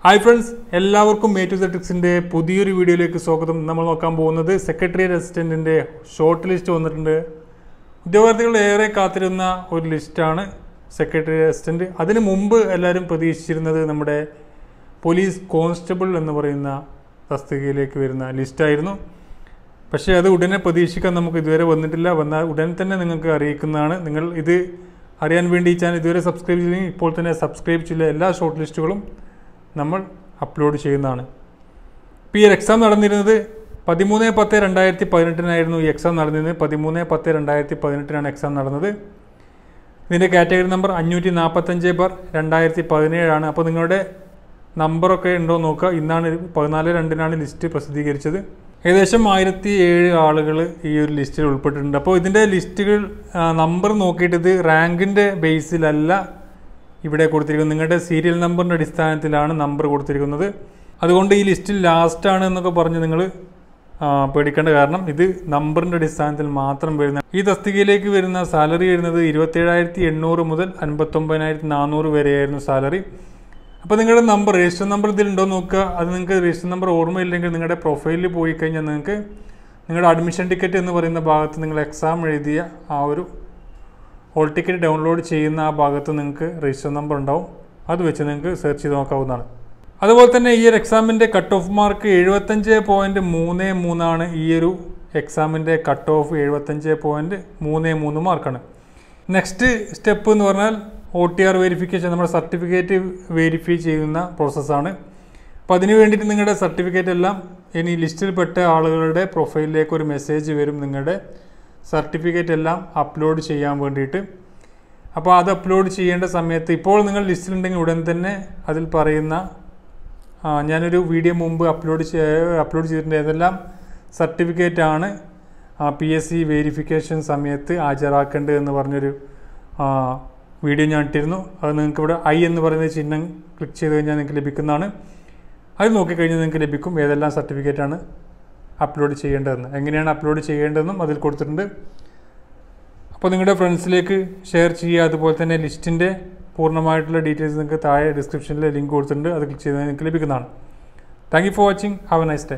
Hi friends, എല്ലാവർക്കും A to Z Tricks-ന്റെ പുതിയൊരു വീഡിയോയിലേക്ക് സ്വാഗതം. നമ്മൾ നോക്കാൻ പോകുന്നത് സെക്രട്ടേറിയറ്റ് അസിസ്റ്റന്റിന്റെ ഷോർട്ട് ലിസ്റ്റ് വന്നിട്ടുണ്ട്. ഉദ്യോഗാർത്ഥികൾ ഏറെ കാത്തിരുന്ന ഒരു ലിസ്റ്റാണ് സെക്രട്ടേറിയറ്റ് അസിസ്റ്റന്റ്. അതിനു മുമ്പ് എല്ലാവരും പ്രതീക്ഷിച്ചിരുന്നത് നമ്മുടെ പോലീസ് കോൺസ്റ്റബിൾ എന്ന് പറയുന്ന തസ്തികയിലേക്ക് വരുന്ന ലിസ്റ്റായിരുന്നു. പക്ഷേ അത് ഉടനെ പ്രതീക്ഷിക്കാൻ നമുക്ക് ഇതുവരെ വന്നിട്ടില്ല. വന്നാൽ ഉടൻ തന്നെ നിങ്ങൾക്ക് അറിയിക്കുന്നതാണ്. നിങ്ങൾ ഇത് അറിയാൻ വേണ്ടി ഈ ചാനൽ ഇതുവരെ സബ്സ്ക്രൈബ് ചെയ്തില്ലെങ്കിൽ ഇപ്പോൾ തന്നെ സബ്സ്ക്രൈബ് ചെയ്ത എല്ലാ ഷോർട്ട് ലിസ്റ്റുകളും നമ്മൾ അപ്ലോഡ് ചെയ്യുന്നതാണ്. ഇപ്പോൾ ഈ എക്സാം നടന്നിരുന്നത് 13/10/2018 ഈ എക്സാം നടന്നിരുന്നത്. 13/10/2018 എക്സാം നടന്നത്. ഇതിൻ്റെ കാറ്റഗറി നമ്പർ 545/2017 അപ്പോൾ നിങ്ങളുടെ നമ്പറൊക്കെ ഉണ്ടോ നോക്കുക. ഇന്നാണ് 14/2 ലിസ്റ്റ് പ്രസിദ്ധീകരിച്ചത്. ഏകദേശം 1007 ആളുകൾ ഈ ഒരു ലിസ്റ്റിൽ ഉൾപ്പെട്ടിട്ടുണ്ട്. അപ്പോൾ ഇതിൻ്റെ ലിസ്റ്റുകൾ നമ്പർ നോക്കിയിട്ട് ഇത് റാങ്കിൻ്റെ ബേസിലല്ല ഇവിടെ കൊടുത്തിരിക്കുന്നത്. നിങ്ങളുടെ സീരിയൽ നമ്പറിൻ്റെ അടിസ്ഥാനത്തിലാണ് നമ്പർ കൊടുത്തിരിക്കുന്നത്. അതുകൊണ്ട് ഈ ലിസ്റ്റിൽ ലാസ്റ്റാണ് എന്നൊക്കെ പറഞ്ഞ് നിങ്ങൾ പേടിക്കേണ്ട. കാരണം ഇത് നമ്പറിൻ്റെ അടിസ്ഥാനത്തിൽ മാത്രം വരുന്ന ഈ തസ്തികയിലേക്ക് വരുന്ന സാലറി വരുന്നത് 27,800 മുതൽ 59,400 വരെയായിരുന്നു സാലറി. അപ്പോൾ നിങ്ങളുടെ നമ്പർ രജിസ്റ്റർ നമ്പർ ഇതിലുണ്ടോ നോക്കുക. അത് നിങ്ങൾക്ക് രജിസ്റ്റർ നമ്പർ ഓർമ്മയില്ലെങ്കിൽ നിങ്ങളുടെ പ്രൊഫൈലിൽ പോയി കഴിഞ്ഞാൽ നിങ്ങൾക്ക് നിങ്ങളുടെ അഡ്മിഷൻ ടിക്കറ്റ് എന്ന് പറയുന്ന ഭാഗത്ത് നിങ്ങൾ എക്സാം എഴുതിയ ആ ഒരു ഹോൾ ടിക്കറ്റ് ഡൗൺലോഡ് ചെയ്യുന്ന ആ ഭാഗത്ത് നിങ്ങൾക്ക് രജിസ്റ്റർ നമ്പർ ഉണ്ടാവും. അത് വെച്ച് നിങ്ങൾക്ക് സെർച്ച് ചെയ്ത് നോക്കാവുന്നതാണ്. അതുപോലെ തന്നെ ഈ ഒരു എക്സാമിൻ്റെ കട്ട് ഓഫ് മാർക്ക് 75.33 ഈ ഒരു എക്സാമിൻ്റെ കട്ട് ഓഫ് 75.33 മാർക്കാണ്. നെക്സ്റ്റ് സ്റ്റെപ്പ് എന്ന് പറഞ്ഞാൽ OTR വെരിഫിക്കേഷൻ, നമ്മുടെ സർട്ടിഫിക്കറ്റ് വെരിഫൈ ചെയ്യുന്ന പ്രോസസ്സാണ്. അപ്പോൾ അതിന് വേണ്ടിയിട്ട് നിങ്ങളുടെ സർട്ടിഫിക്കറ്റ് എല്ലാം ഇനി ലിസ്റ്റിൽപ്പെട്ട ആളുകളുടെ പ്രൊഫൈലിലേക്ക് ഒരു മെസ്സേജ് വരും, നിങ്ങളുടെ സർട്ടിഫിക്കറ്റ് എല്ലാം അപ്ലോഡ് ചെയ്യാൻ വേണ്ടിയിട്ട്. അപ്പോൾ അത് അപ്ലോഡ് ചെയ്യേണ്ട സമയത്ത് ഇപ്പോൾ നിങ്ങൾ ലിസ്റ്റിലുണ്ടെങ്കിൽ ഉടൻ തന്നെ അതിൽ പറയുന്ന ഞാനൊരു വീഡിയോ മുമ്പ് അപ്ലോഡ് ചെയ്തിട്ടുണ്ട്. ഏതെല്ലാം സർട്ടിഫിക്കറ്റാണ് PSC വെരിഫിക്കേഷൻ സമയത്ത് ഹാജരാക്കേണ്ടത് എന്ന് പറഞ്ഞൊരു വീഡിയോ ഞാൻ ഇട്ടിരുന്നു. അത് നിങ്ങൾക്ക് ഇവിടെ I എന്ന് പറയുന്ന ചിഹ്നം ക്ലിക്ക് ചെയ്ത് കഴിഞ്ഞാൽ നിങ്ങൾക്ക് ലഭിക്കുന്നതാണ്. അത് നോക്കിക്കഴിഞ്ഞാൽ നിങ്ങൾക്ക് ലഭിക്കും ഏതെല്ലാം സർട്ടിഫിക്കറ്റാണ് അപ്ലോഡ് ചെയ്യേണ്ടതെന്ന്. എങ്ങനെയാണ് അപ്ലോഡ് ചെയ്യേണ്ടതെന്നും അതിൽ കൊടുത്തിട്ടുണ്ട്. അപ്പോൾ നിങ്ങളുടെ ഫ്രണ്ട്സിലേക്ക് ഷെയർ ചെയ്യുക. അതുപോലെ തന്നെ ലിസ്റ്റിൻ്റെ പൂർണ്ണമായിട്ടുള്ള ഡീറ്റെയിൽസ് നിങ്ങൾക്ക് താഴെ ഡിസ്ക്രിപ്ഷനിൽ ലിങ്ക് കൊടുത്തിട്ടുണ്ട്. അത് ക്ലിക്ക് ചെയ്താൽ നിങ്ങൾക്ക് ലഭിക്കുന്നതാണ്. Thank you for watching. Have A nice day.